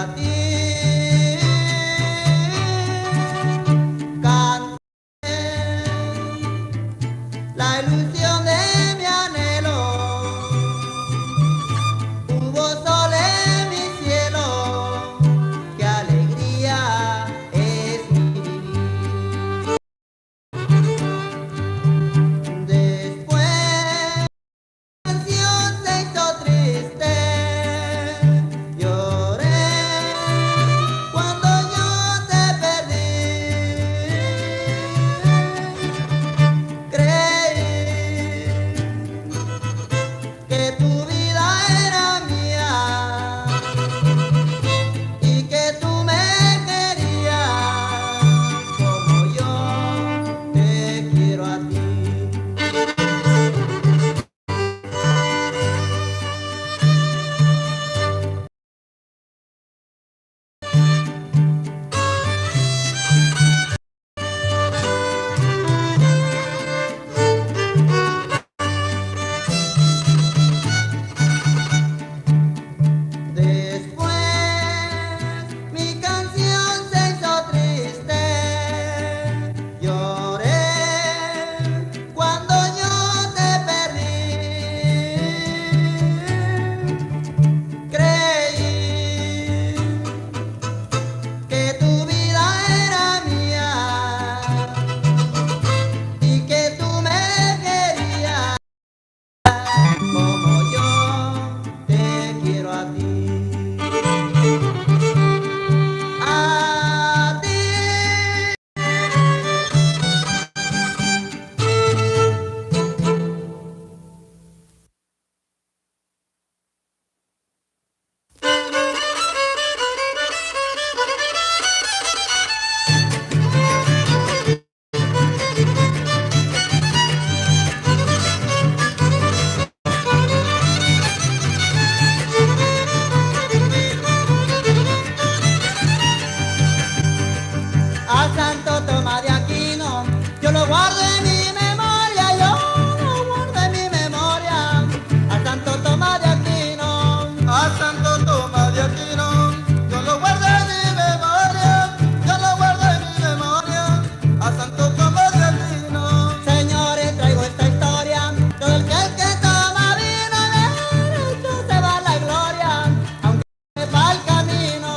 a ti. Canté la ilusión de mi anhelo. Hubo sol en mi cielo. Qué alegría es mi vivir. Después la canción se hizo triste. Lloré cuando yo te perdí. Creí que tu vida era mía y que tú me querías como yo te quiero a ti. Después mi canción se hizo triste. Lloré cuando yo te perdí. Creí que tu vida era mía y que tú me querías como yo te quiero a ti. A ti. A Santo Tomás de Aquino, yo lo guardo en mi memoria, yo lo guardo en mi memoria. A Santo Tomás de Aquino, A Santo Tomás de Aquino, yo lo guardo en mi memoria, yo lo guardo en mi memoria. A Santo Tomás de Aquino, señores, traigo esta historia. Todo el que toma vino derecho se va a la gloria, aunque sepa el camino.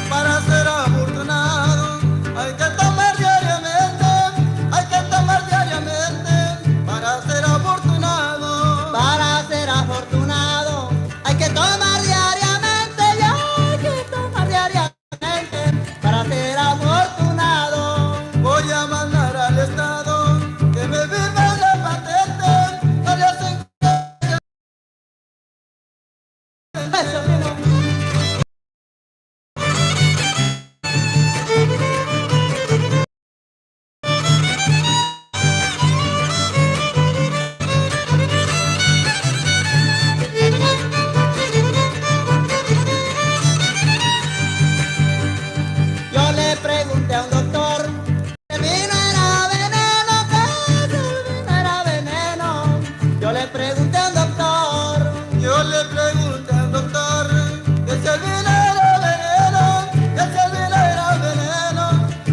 para ser afortunado hay que tomar diariamente, hay que tomar diariamente para ser afortunado. Para ser afortunado hay que tomar diariamente, y hay que tomar diariamente para ser afortunado. Voy a mandar al Estado que me firmen la patente, no le hacen Eso mismo. Yo le pregunté a un doctor que el vino era veneno, que el vino era veneno. Yo le pregunté a un doctor. Yo le pregunté al doctor que si el vino era veneno, que si el vino era veneno.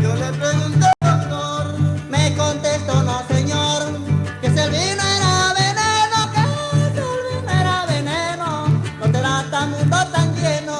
Yo le pregunté al doctor, Me contestó, no señor, que si el vino era veneno, que si el vino era veneno, no te da tan mundo tan lleno.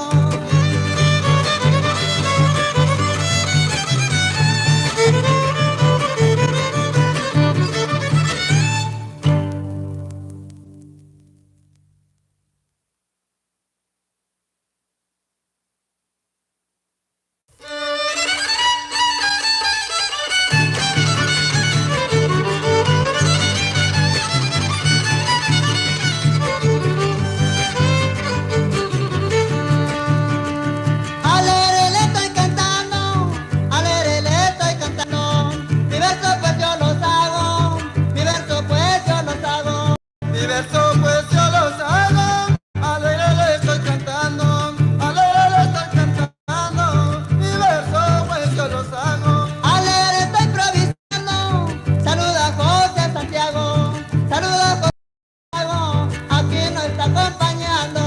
acompañando.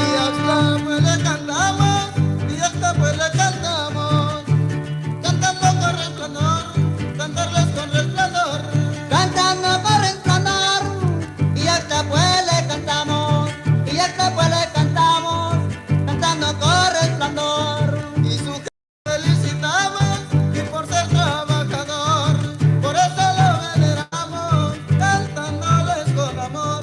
Y hasta pues le cantamos, y hasta pues le cantamos, cantando con resplandor, cantarles con resplandor. Cantando por resplandor, y hasta pues le cantamos, y hasta pues le cantamos, cantando con resplandor. Y su felicitamos, y por ser trabajador, por eso lo veneramos, cantándoles con amor.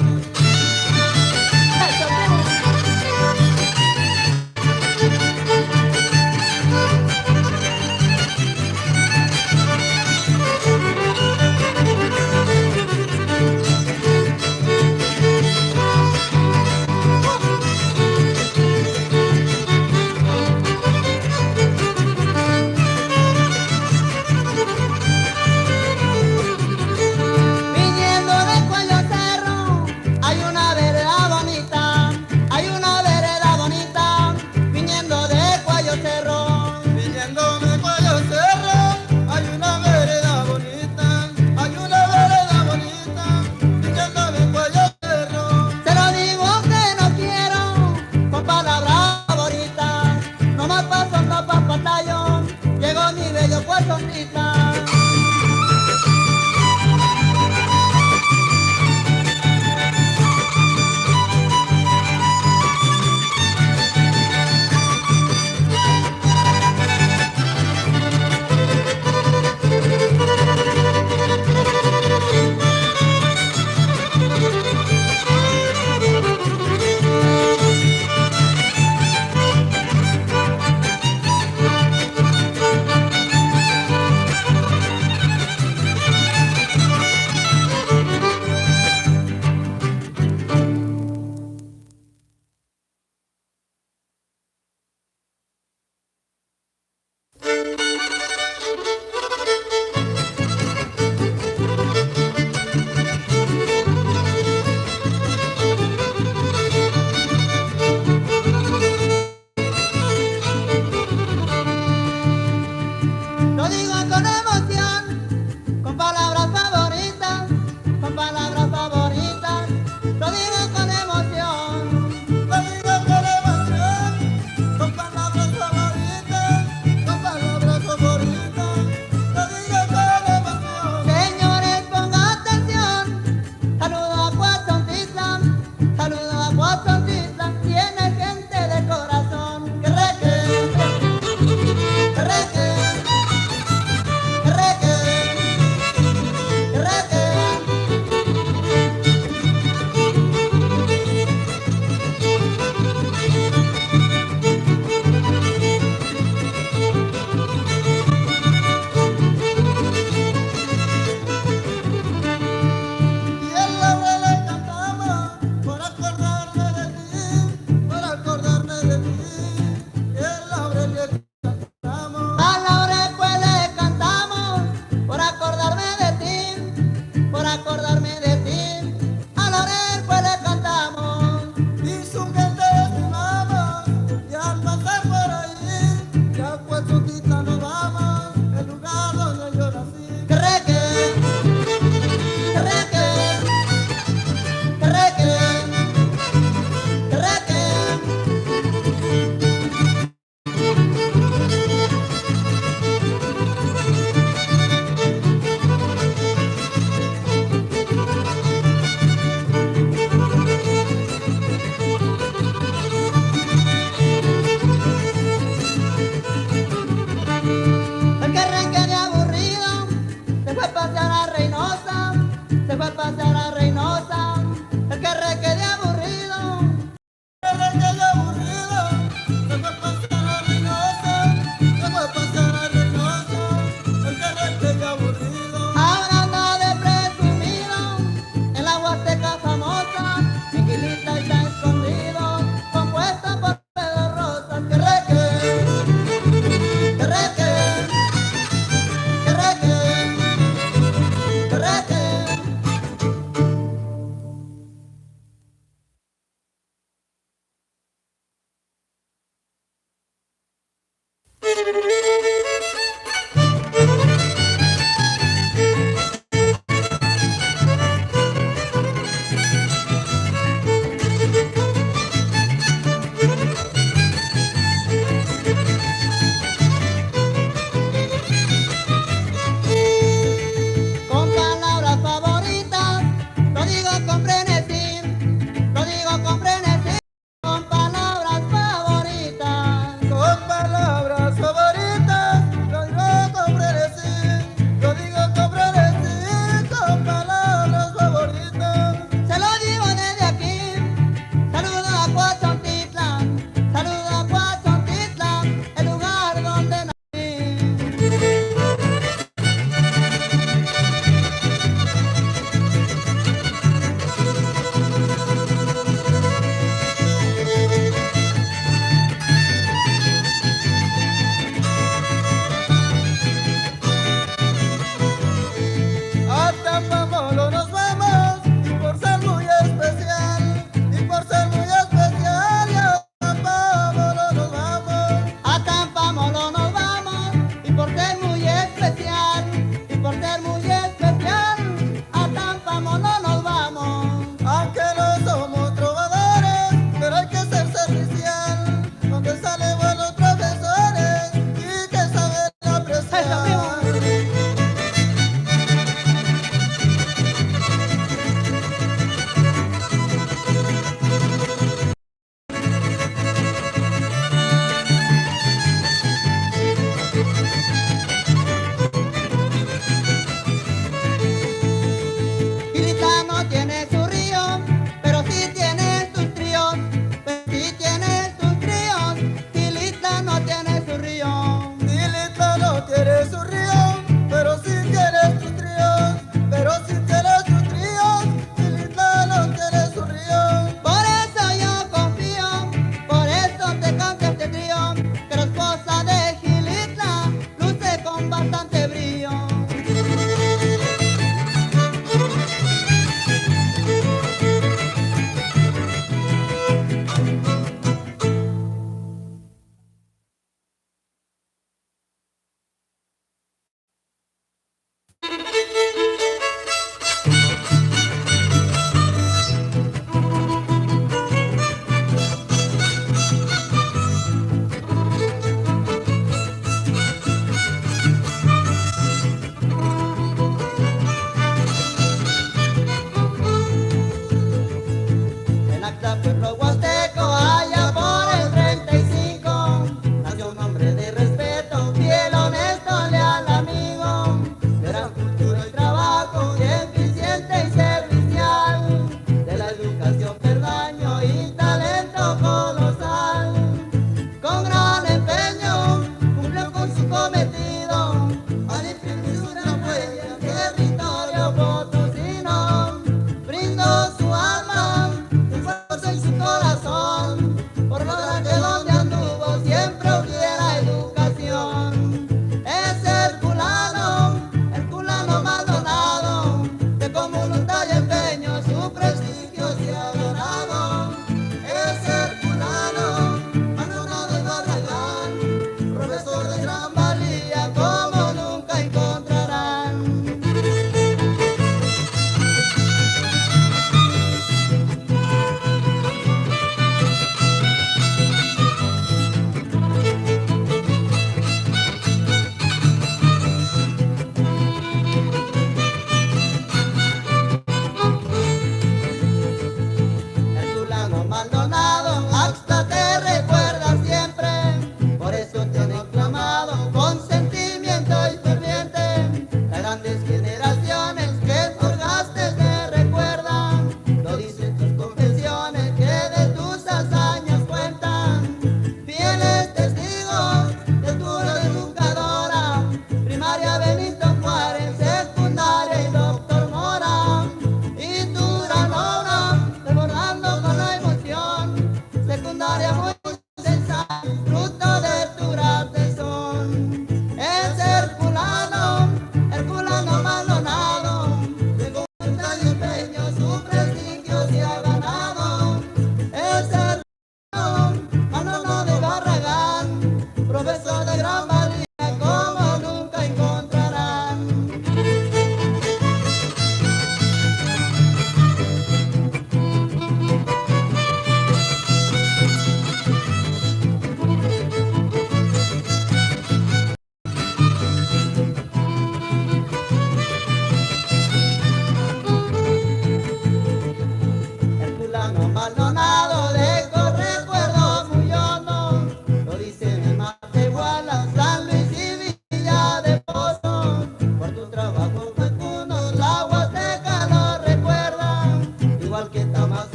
Viniendo de Cuello Cerro, hay una vereda bonita, hay una vereda bonita, viniendo de Cuello Cerro. Viniendo de Cuello Cerro, hay una vereda bonita, hay una vereda bonita, viniendo de Cuello Cerro. Se lo digo que no quiero, con palabras favoritas, nomás pasando pa' batallón, llegó mi bello Puerto Rico.